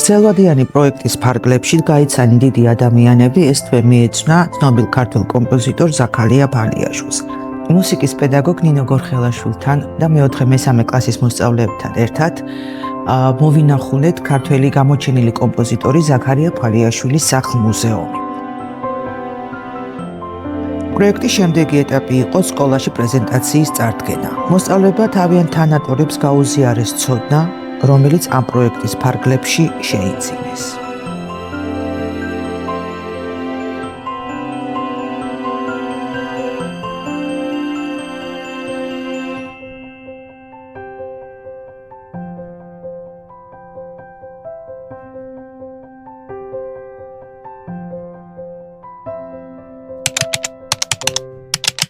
ვრცელვადიანი პროექტის ფარგლებში გაიცანი დიდი ადამიანები, ეს თვე მიეძღვნა ცნობილ ქართულ კომპოზიტორ ზაქარია ფალიაშვილს. მუსიკის პედაგოგ ნინო გორხელაშვილთან და მეოთხე-მესამე კლასის მოსწავლეებთან ერთად მოვინახულეთ ქართველი გამოჩენილი კომპოზიტორი ზაქარია ფალიაშვილის სახლ-მუზეუმი. პროექტის შემდეგი ეტაპი იყო სკოლაში პრეზენტაციის წარდგენა. მოსწავლეებმა თავიანთ თანატორებს გაუზიარეს ცოდნა, რომელიც ამ პროექტის ფარგლებში შეიძინეს.